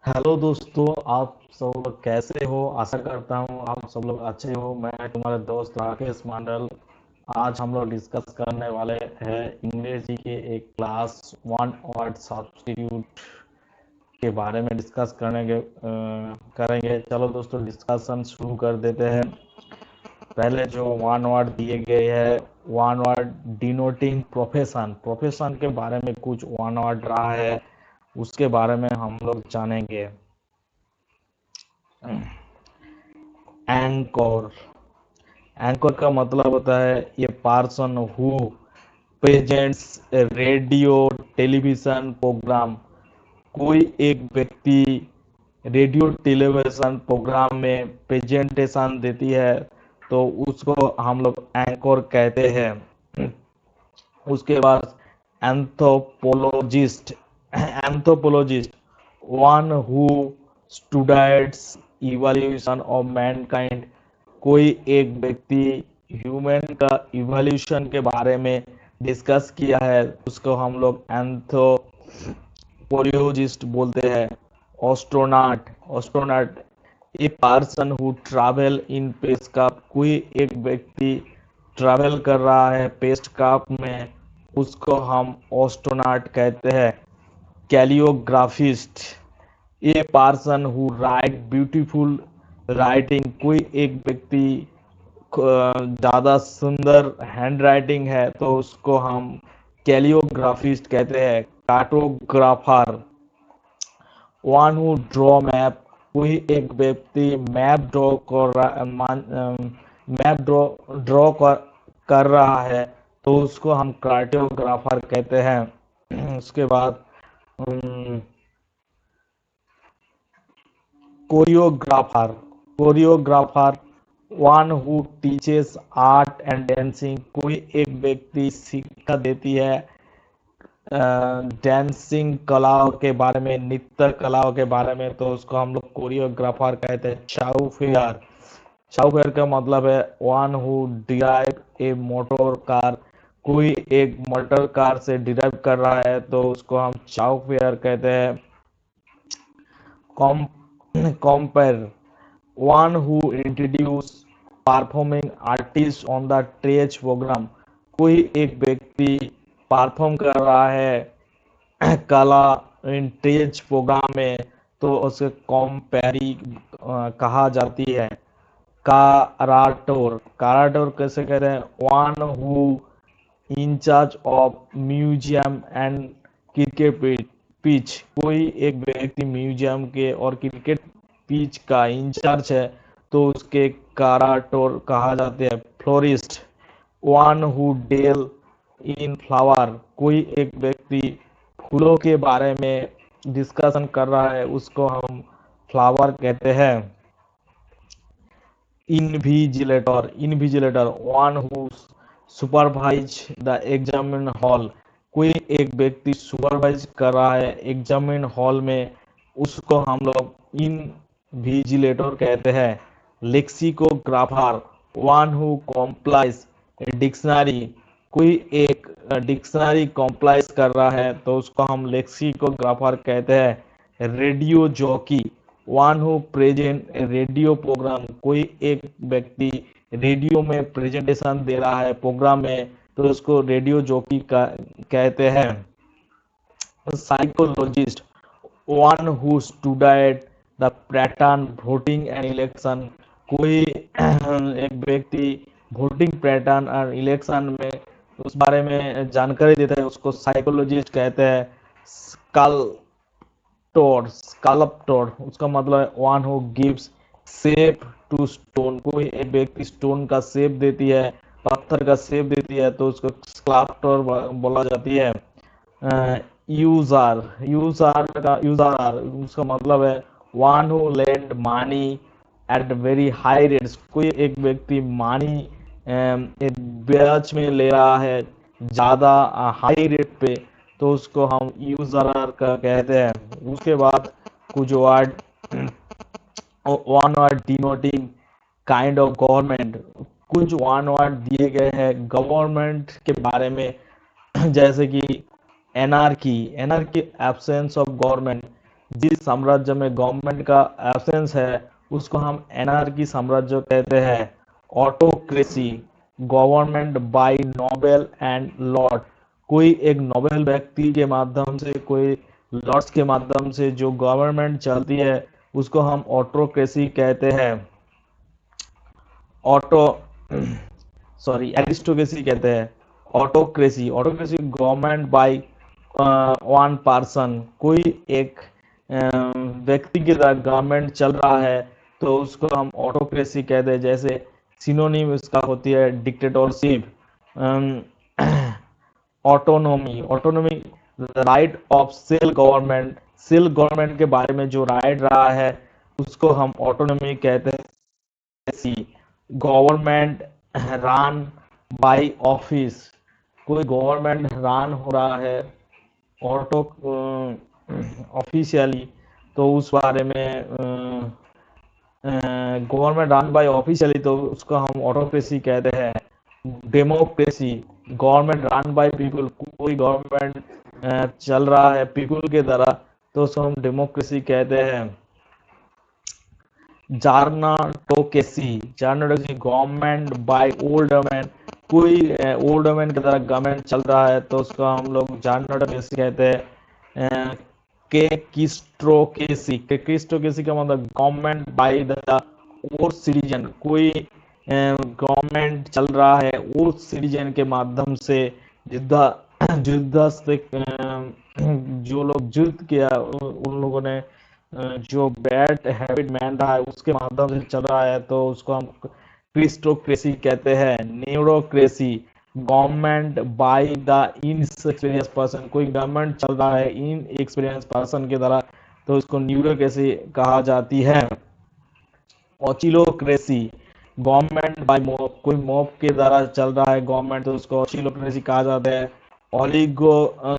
Hello दोस्तों, आप सब लोग कैसे हो? आशा करता हूँ आप सब लोग अच्छे हो। मैं तुम्हारे दोस्त राकेश मंडल। आज हम लोग डिस्कस करने वाले हैं अंग्रेजी के एक क्लास वन वर्ड सब्स्टिट्यूट के बारे में डिस्कस करेंगे। चलो दोस्तों, डिस्कशन शुरू कर देते हैं। पहले जो वन वर्ड दिए गए हैं, one word denoting profession. Profession के बारे में कुछ वन वर्ड रहा है, उसके बारे में हम लोग जानेंगे। एंकर। एंकर का मतलब होता है ये person who presents radio television programme. कोई एक व्यक्ति रेडियो टेलीविजन प्रोग्राम में प्रेजेंटेशन देती है तो उसको हम लोग एंकर कहते हैं। उसके बाद anthropologist. Anthropologist one who students evolution of Mankind. कोई एक व्यक्ति ह्यूमन का इवोल्यूशन के बारे में डिस्कस किया है, उसको हम लोग एंथ्रोपोलॉजिस्ट बोलते हैं। Astronaut. Astronaut A person who travel in spacecraft. कोई एक व्यक्ति ट्रैवल कर रहा है स्पेसक्राफ्ट में, उसको हम एस्ट्रोनॉट कहते हैं। Calligraphist a person who write beautiful writing. कोई एक व्यक्ति ज़्यादा सुंदर हैंड राइटिंग है तो उसको हम कैलियोग्राफिस्ट कहते हैं। Cartographer one who draw map. कोई एक व्यक्ति मैप ड्रॉ कर रहा है तो उसको हम कार्टोग्राफर कहते हैं। उसके बाद choreographer. Choreographer one who teaches art and dancing. कोई एक व्यक्ति शिक्षा देती है डांसिंग कलाओं के बारे में, नृत्य कलाओं के बारे में, तो उसको हम लोग कोरियोग्राफर कहते हैं। शाउफेयर। शाउफेयर का मतलब है one who derive A motor car. कोई एक मोटर कार से डिराइव कर रहा है तो उसको हम शाउफेयर कहते हैं। Compere one who introduce performing artist on the stage programme. कोई एक व्यक्ति परफॉर्म कर रहा है कला इन स्टेज प्रोग्राम में तो उसे कॉम्पेरी कहा जाती है। काराटोर। काराटोर कैसे कहते हैं? One who in charge of museum and cricket pitch. कोई एक व्यक्ति म्यूजियम के और क्रिकेट पिच का इंचार्ज है तो उसके काराटोर कहा जाते हैं। Florist one who deal in flower. कोई एक व्यक्ति फूलों के बारे में डिस्कशन कर रहा है, उसको हम फ्लावर कहते हैं। Invigilator. Invigilator one who supervise the examine hall. कोई एक व्यक्ति सुपरवाइज कर रहा है एग्जामिन हॉल में, उसको हम लोग इनविजिलेटर कहते हैं। Lexicographer one who compiles dictionary. कोई एक डिक्शनरी कॉम्प्लाइज कर रहा है तो उसको हम लेक्सिकोग्राफर कहते हैं। Radio jockey one who present radio programme. कोई एक व्यक्ति रेडियो में प्रेजेंटेशन दे रहा है प्रोग्राम में तो उसको रेडियो जॉकी का कहते हैं। Psychologist one who student the pattern voting and election. कोई एक व्यक्ति वोटिंग पैटर्न और इलेक्शन में उस बारे में जानकारी देता है, उसको साइकोलॉजिस्ट कहते हैं। स्कल्पटर उसका मतलब है one who gives shape to stone. कोई एक व्यक्ति स्टोन का शेप देती है, पत्थर का शेप देती है तो उसको स्कल्पटर बोला जाती है। यूजर। यूजर उसका मतलब है one who lend money at very high rates. कोई एक व्यक्ति मनी ब्याज में ले रहा है ज्यादा हाई रेट पे तो उसको हम यूजर का कहते हैं। उसके बाद कुछ word one word denoting kind of government. कुछ वन वर्ड दिए गए हैं गवर्नमेंट के बारे में, जैसे कि anarchy. Anarchy absence of government. जिस साम्राज्य में गवर्नमेंट का एब्सेंस है उसको हम एनार्की साम्राज्य कहते हैं। Autocracy, government by noble and Lord, कोई एक नोबल व्यक्ति के माध्यम से, कोई लॉर्ड्स के माध्यम से जो गवर्नमेंट चलती है उसको हम ऑटोक्रेसी कहते हैं। ऑटो सॉरी एरिस्टोक्रेसी कहते हैं। Autocracy, autocracy government by one person, कोई एक व्यक्ति के द्वारा गवर्नमेंट चल रहा है तो उसको हम ऑटोक्रेसी कहते हैं। जैसे सिनोनिम इसका होती है dictatorship, autonomy, autonomy right of self government, self government के बारे में जो राइट रहा है उसको हम ऑटोनोमी कहते हैं। गवर्नमेंट रन बाय ऑफिस, कोई गवर्नमेंट रन हो रहा है ऑटो ऑफिशियली तो उस बारे में गवर्नमेंट रन बाय ऑफिशियली तो उसको हम ऑटोक्रेसी कहते हैं। Democracy, government run by people, कोई गवर्नमेंट चल रहा है पीपल के द्वारा तो उसको हम डेमोक्रेसी कहते हैं। जार्नाटोक्रेसी, जार्नाटोक्रेसी गवर्नमेंट बाय ओल्ड मैन, कोई ओल्ड मैन की तरह गवर्नमेंट चल रहा है तो उसको हम लोग जार्नाटोक्रेसी कहते हैं। केकिस्ट्रोकेसी, केकिस्ट्रोकेसी का मतलब government by the old citizen, कोई गवर्नमेंट चल रहा है ओल्ड सिटीजन के माध्यम से युद्ध युद्ध से जो लोग युद्ध किया उन लोगों ने जो बैड हैबिट मैन रहा है उसके माध्यम से चल रहा है तो उसको हम क्रिस्टोक्रेसी कहते हैं। Neocracy, government by the inexperience person, कोई गवर्नमेंट चल रहा है इन एक्सपीरियंस पर्सन के द्वारा तो उसको न्यूरोक्रेसी कहा जाती है। ऑचिलोक्रेसी, गवर्नमेंट बाय मॉब, कोई मॉब के द्वारा चल रहा है गवर्नमेंट तो उसको ऑचिलोक्रेसी कहा जाता है। ओलिगो